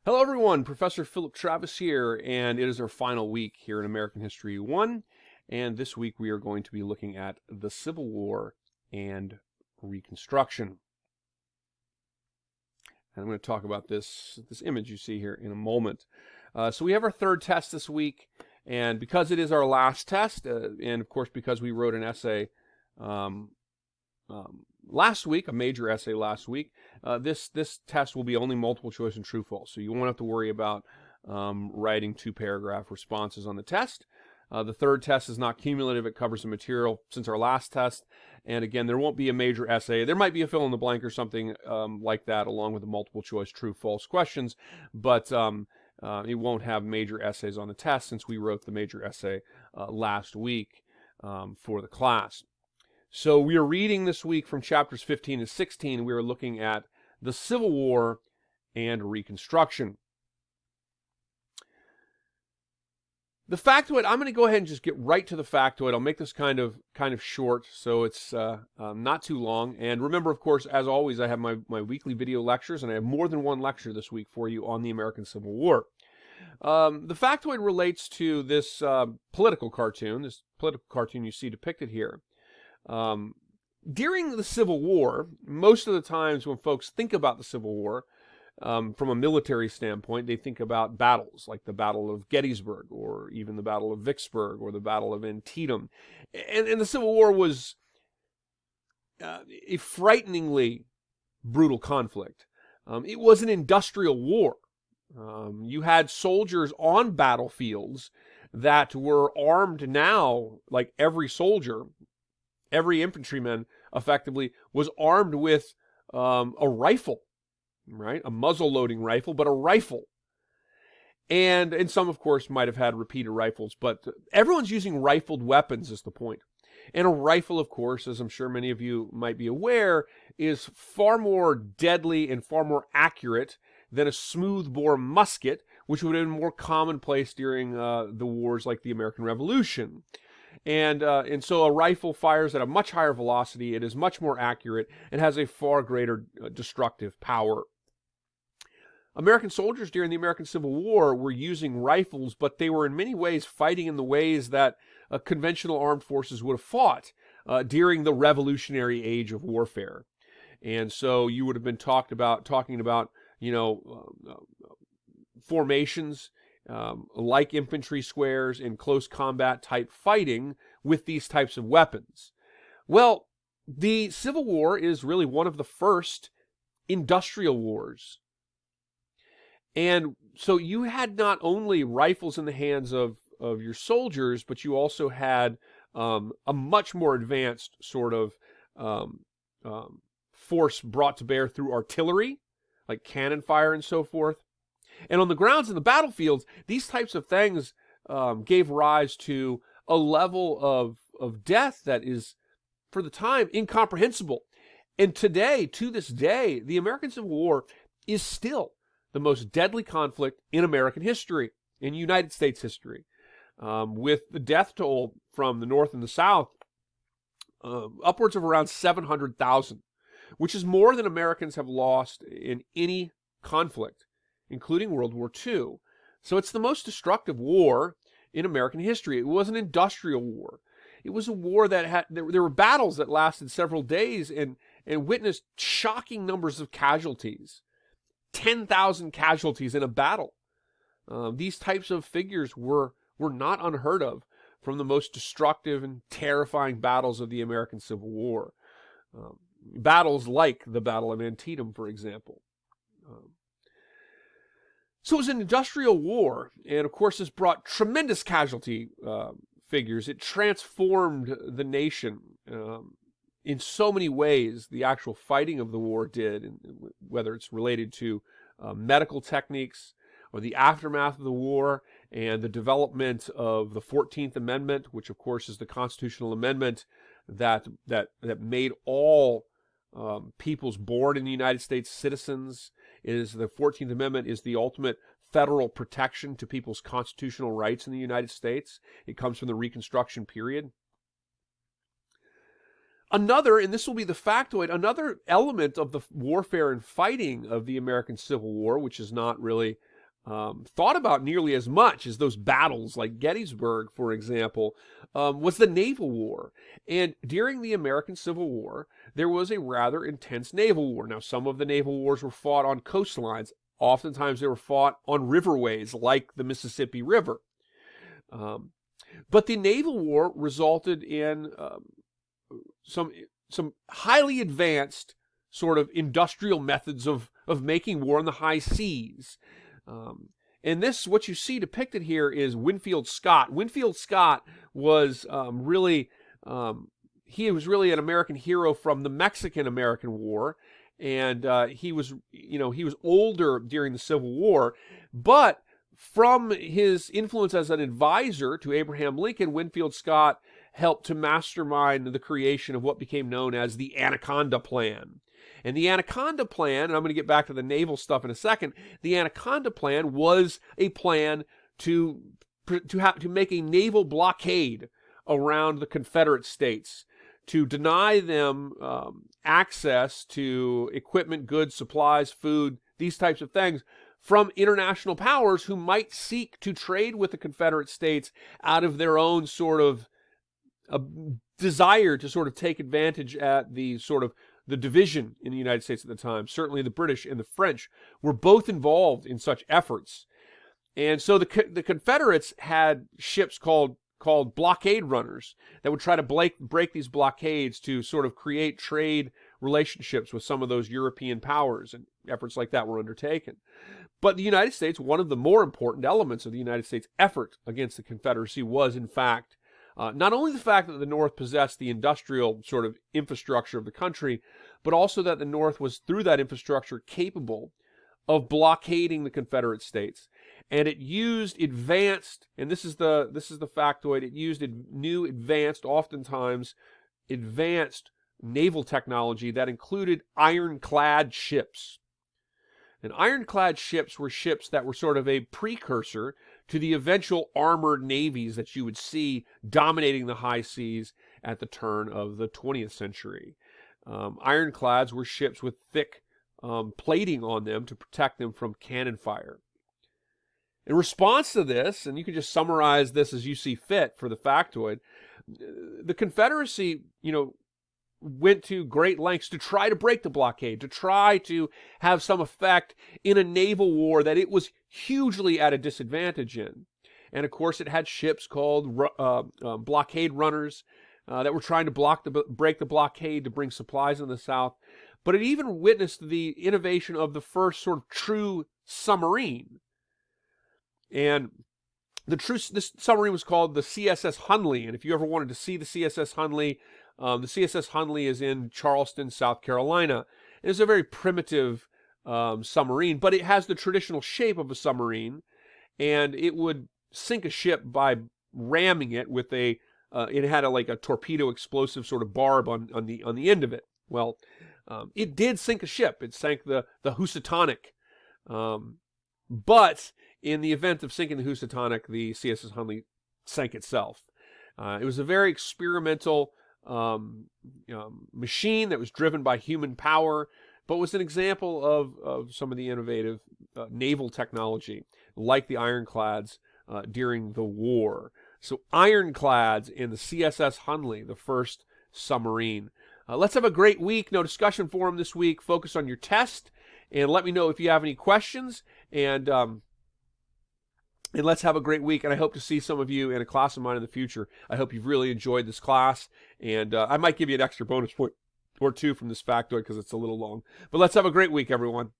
Hello everyone, Professor Philip Travis here, and it is our final week here in American History 1, and this week we are going to be looking at the Civil War and Reconstruction. And I'm going to talk about this image you see here in a moment. So we have our third test this week, and because it is our last test, and of course because we wrote an essay last week, a major essay last week, this test will be only multiple choice and true false. So you won't have to worry about writing 2-paragraph responses on the test. The third test is not cumulative. It covers the material since our last test. And again, there won't be a major essay. There might be a fill in the blank or something like that along with the multiple choice true false questions, but it won't have major essays on the test since we wrote the major essay last week for the class. So we are reading this week from chapters 15 and 16. We are looking at the Civil War and Reconstruction. The factoid, I'm going to go ahead and just get right to the factoid. I'll make this kind of short, so it's not too long. And remember, of course, as always, I have my weekly video lectures, and I have more than one lecture this week for you on the American Civil War. The factoid relates to this political cartoon you see depicted here. During the Civil War, most of the times when folks think about the Civil War, from a military standpoint, they think about battles like the Battle of Gettysburg or even the Battle of Vicksburg or the Battle of Antietam. And the Civil War was a frighteningly brutal conflict. It was an industrial war. You had soldiers on battlefields that were armed now, like every soldier, every infantryman effectively was armed with a rifle, right? A muzzle-loading rifle, but a rifle. And some, of course, might have had repeater rifles, but everyone's using rifled weapons is the point. And a rifle, of course, as I'm sure many of you might be aware, is far more deadly and far more accurate than a smoothbore musket, which would have been more commonplace during the wars like the American Revolution. And so a rifle fires at a much higher velocity. It is much more accurate and has a far greater destructive power. American soldiers during the American Civil War were using rifles, but they were in many ways fighting in the ways that conventional armed forces would have fought during the Revolutionary Age of warfare. And so you would have been talking about formations like infantry squares and close combat type fighting with these types of weapons. Well, the Civil War is really one of the first industrial wars. And so you had not only rifles in the hands of your soldiers, but you also had a much more advanced sort of force brought to bear through artillery, like cannon fire and so forth. And on the grounds and the battlefields, these types of things gave rise to a level of death that is, for the time, incomprehensible. And today, to this day, the American Civil War is still the most deadly conflict in American history, in United States history, with the death toll from the North and the South upwards of around 700,000, which is more than Americans have lost in any conflict, including World War II. So it's the most destructive war in American history. It was an industrial war. It was a war that had, there were battles that lasted several days and witnessed shocking numbers of casualties. 10,000 casualties in a battle. These types of figures were not unheard of from the most destructive and terrifying battles of the American Civil War. Battles like the Battle of Antietam, for example. So it was an industrial war, and of course this brought tremendous casualty figures. It transformed the nation in so many ways. The actual fighting of the war did, and whether it's related to medical techniques or the aftermath of the war and the development of the 14th Amendment, which of course is the constitutional amendment that made all peoples born in the United States citizens. The 14th Amendment is the ultimate federal protection to people's constitutional rights in the United States. It comes from the Reconstruction period. Another, and this will be the factoid, another element of the warfare and fighting of the American Civil War, which is not really thought about nearly as much as those battles like Gettysburg, for example, was the naval war. And during the American Civil War, there was a rather intense naval war. Now, some of the naval wars were fought on coastlines. Oftentimes, they were fought on riverways like the Mississippi River. But the naval war resulted in some highly advanced sort of industrial methods of making war on the high seas. And this, what you see depicted here, is Winfield Scott. Winfield Scott was he was really an American hero from the Mexican-American War, and he was older during the Civil War, but from his influence as an advisor to Abraham Lincoln, Winfield Scott helped to mastermind the creation of what became known as the Anaconda Plan. And the Anaconda Plan, and I'm going to get back to the naval stuff in a second, the Anaconda Plan was a plan to make a naval blockade around the Confederate States, to deny them access to equipment, goods, supplies, food, these types of things, from international powers who might seek to trade with the Confederate States out of their own sort of desire to sort of take advantage at the sort of the division in the United States at the time. Certainly the British and the French were both involved in such efforts. And so the Confederates had ships called blockade runners that would try to break these blockades to sort of create trade relationships with some of those European powers, and efforts like that were undertaken. But the United States, one of the more important elements of the United States effort against the Confederacy was, in fact, not only the fact that the North possessed the industrial sort of infrastructure of the country, but also that the North was, through that infrastructure, capable of blockading the Confederate States. And it used advanced, and this is the factoid, it used oftentimes advanced naval technology that included ironclad ships. And ironclad ships were ships that were sort of a precursor to the eventual armored navies that you would see dominating the high seas at the turn of the 20th century. Ironclads were ships with thick plating on them to protect them from cannon fire. In response to this, and you can just summarize this as you see fit for the factoid, the Confederacy, went to great lengths to try to break the blockade, to try to have some effect in a naval war that it was hugely at a disadvantage in. And of course, it had ships called blockade runners that were trying to break the blockade to bring supplies in the South. But it even witnessed the innovation of the first sort of true submarine. And this submarine was called the CSS Hunley. And if you ever wanted to see the CSS Hunley, the CSS Hunley is in Charleston, South Carolina. It is a very primitive submarine, but it has the traditional shape of a submarine, and it would sink a ship by ramming it with it had a torpedo explosive sort of barb on the end of it. Well, it did sink a ship. It sank the Housatonic. But in the event of sinking the Housatonic, the CSS Hunley sank itself. It was a very experimental machine that was driven by human power, but was an example of some of the innovative naval technology, like the ironclads during the war. So ironclads in the CSS Hunley, the first submarine. Let's have a great week. No discussion forum this week. Focus on your test, and let me know if you have any questions. And let's have a great week, and I hope to see some of you in a class of mine in the future. I hope you've really enjoyed this class, and I might give you an extra bonus point or two from this factoid because it's a little long. But let's have a great week, everyone.